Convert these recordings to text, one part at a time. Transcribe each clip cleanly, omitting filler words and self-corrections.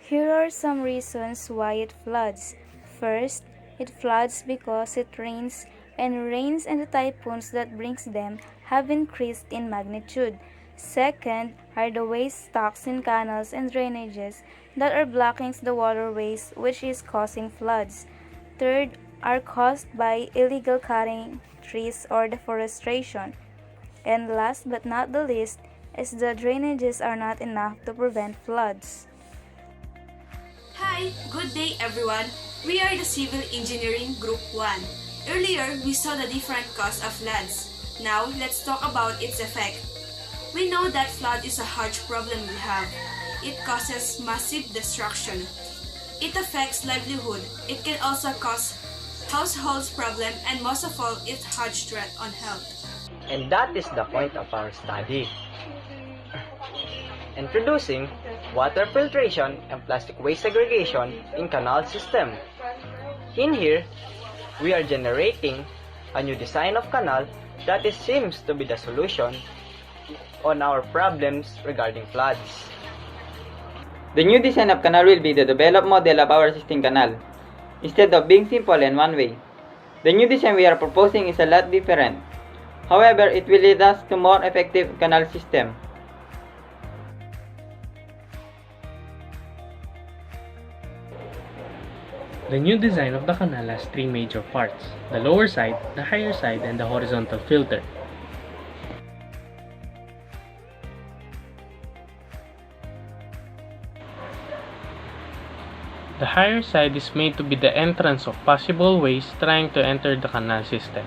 Here are some reasons why it floods. First, it floods because it rains, and rains and the typhoons that brings them have increased in magnitude. Second are the waste stocks in canals and drainages that are blocking the waterways, which is causing floods. Third are caused by illegal cutting trees or deforestation. And last but not the least is the drainages are not enough to prevent floods. Hi, good day everyone. We are the Civil Engineering Group 1. Earlier, we saw the different causes of floods. Now, let's talk about its effect. We know that flood is a huge problem we have. It causes massive destruction. It affects livelihood. It can also cause households problem and most of all, it's huge threat on health. And that is the point of our study. Introducing water filtration and plastic waste segregation in canal system. In here, we are generating a new design of canal that seems to be the solution on our problems regarding floods. The new design of canal will be the developed model of our existing canal, instead of being simple and one way. The new design we are proposing is a lot different. However, it will lead us to more effective canal system. The new design of the canal has three major parts: the lower side, the higher side, and the horizontal filter. The higher side is made to be the entrance of possible ways trying to enter the canal system.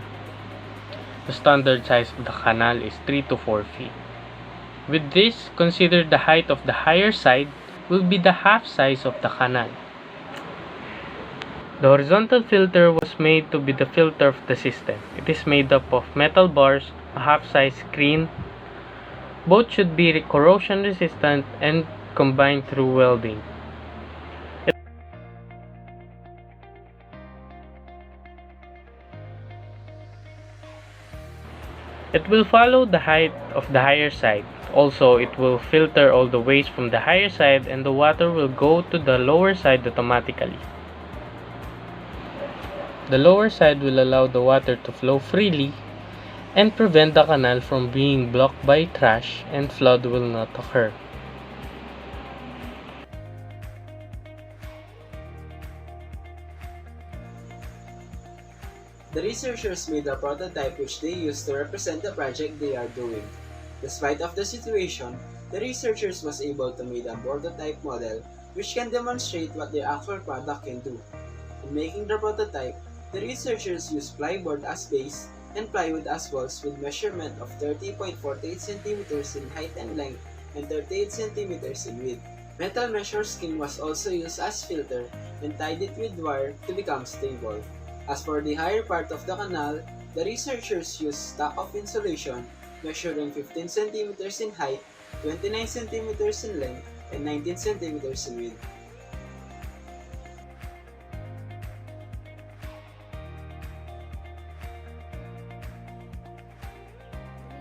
The standard size of the canal is 3 to 4 feet. With this, consider the height of the higher side will be the half size of the canal. The horizontal filter was made to be the filter of the system. It is made up of metal bars, a half-size screen. Both should be corrosion resistant and combined through welding. It will follow the height of the higher side. Also, it will filter all the waste from the higher side and the water will go to the lower side automatically. The lower side will allow the water to flow freely and prevent the canal from being blocked by trash, and flood will not occur. The researchers made a prototype which they used to represent the project they are doing. Despite of the situation, the researchers was able to make a prototype model which can demonstrate what their actual product can do. In making the prototype, the researchers used plyboard as base and plywood as walls with measurement of 30.48 cm in height and length and 38 cm in width. Metal measure skin was also used as filter and tied it with wire to become stable. As for the higher part of the canal, the researchers used stock of insulation measuring 15 cm in height, 29 cm in length, and 19 cm in width.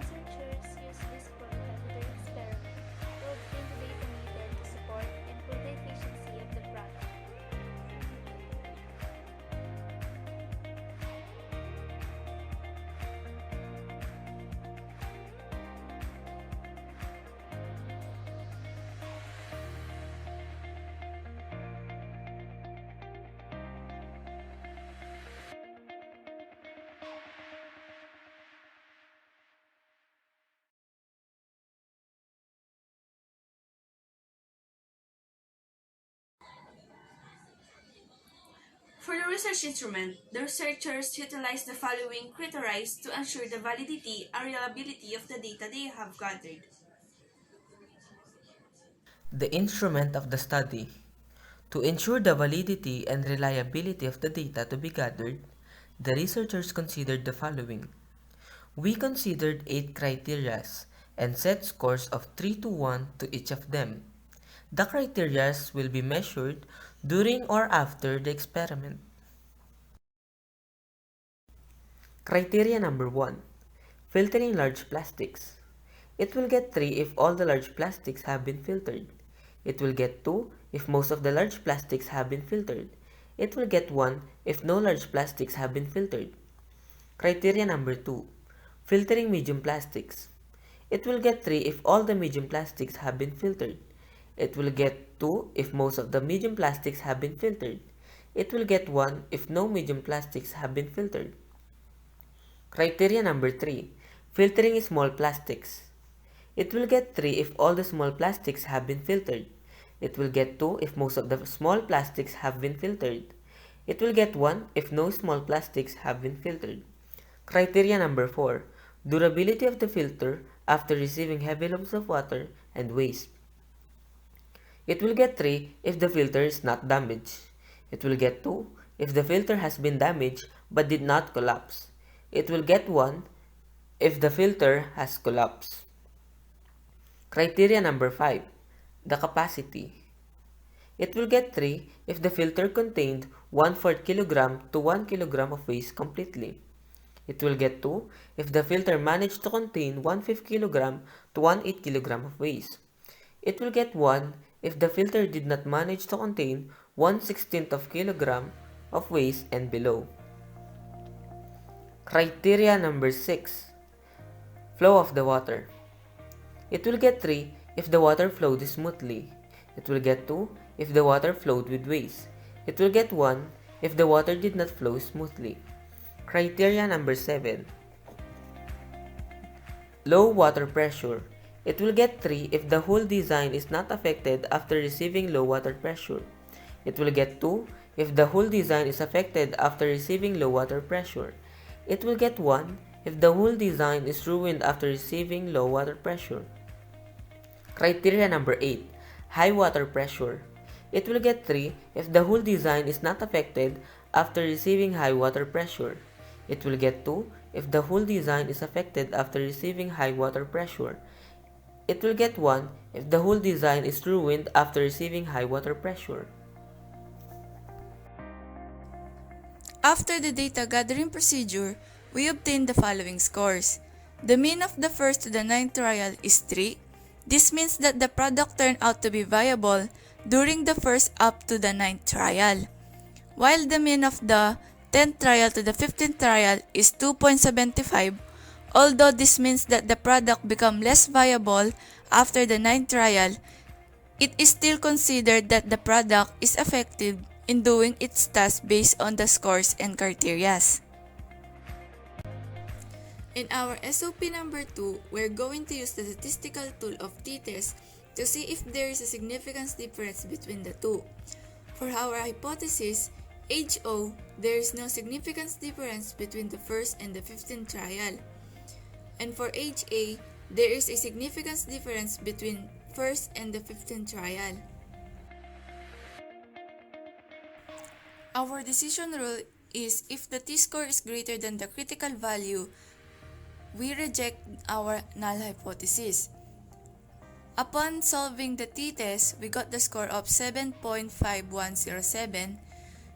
Researchers use this prototype to experiment to obtain the data needed to support and improve the efficiency of the product. For the research instrument, the researchers utilized the following criteria to ensure the validity and reliability of the data they have gathered. The instrument of the study. To ensure the validity and reliability of the data to be gathered, the researchers considered the following. We considered 8 criteria and set scores of 3 to 1 to each of them. The criteria will be measured during or after the experiment. Criteria number 1. Filtering large plastics. It will get 3 if all the large plastics have been filtered. It will get 2 if most of the large plastics have been filtered. It will get 1 if no large plastics have been filtered. Criteria number 2. Filtering medium plastics. It will get 3 if all the medium plastics have been filtered. It will get 2 if most of the medium plastics have been filtered. It will get 1 if no medium plastics have been filtered. Criteria number 3. Filtering small plastics. It will get 3 if all the small plastics have been filtered. It will get 2 if most of the small plastics have been filtered. It will get 1 if no small plastics have been filtered. Criteria number 4. Durability of the filter after receiving heavy lumps of water and waste. It will get 3 if the filter is not damaged. It will get 2 if the filter has been damaged but did not collapse. It will get 1 if the filter has collapsed. Criteria number 5. The capacity. It will get 3 if the filter contained 1/4 kg to 1 kg of waste completely. It will get 2 if the filter managed to contain 1/5 kg to 1/8 kg of waste. It will get 1 if the filter did not manage to contain 1/16 of kilogram of waste and below. Criteria number 6. Flow of the water. It will get 3 if the water flowed smoothly. It will get 2 if the water flowed with waste. It will get 1 if the water did not flow smoothly. Criteria number 7. Low water pressure. It will get 3 if the whole design is not affected after receiving low water pressure. It will get 2 if the whole design is affected after receiving low water pressure. It will get 1 if the whole design is ruined after receiving low water pressure. Criteria number 8. High water pressure. It will get 3 if the whole design is not affected after receiving high water pressure. It will get 2 if the whole design is affected after receiving high water pressure. It will get 1 if the whole design is ruined after receiving high water pressure. After the data gathering procedure, we obtain the following scores. The mean of the first to the 9th trial is 3. This means that the product turned out to be viable during the first up to the 9th trial, while the mean of the 10th trial to the 15th trial is 2.75. Although this means that the product become less viable after the 9th trial, it is still considered that the product is effective in doing its task based on the scores and criteria. In our SOP number 2, we're going to use the statistical tool of t-test to see if there is a significance difference between the two. For our hypothesis, HO, there is no significance difference between the first and the 15th trial. And for HA, there is a significance difference between first and the 15th trial. Our decision rule is if the t-score is greater than the critical value, we reject our null hypothesis. Upon solving the t-test, we got the score of 7.5107.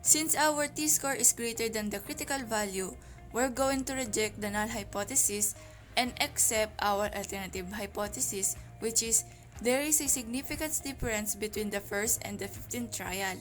Since our t-score is greater than the critical value, we're going to reject the null hypothesis and accept our alternative hypothesis, which is there is a significance difference between the first and the 15th trial.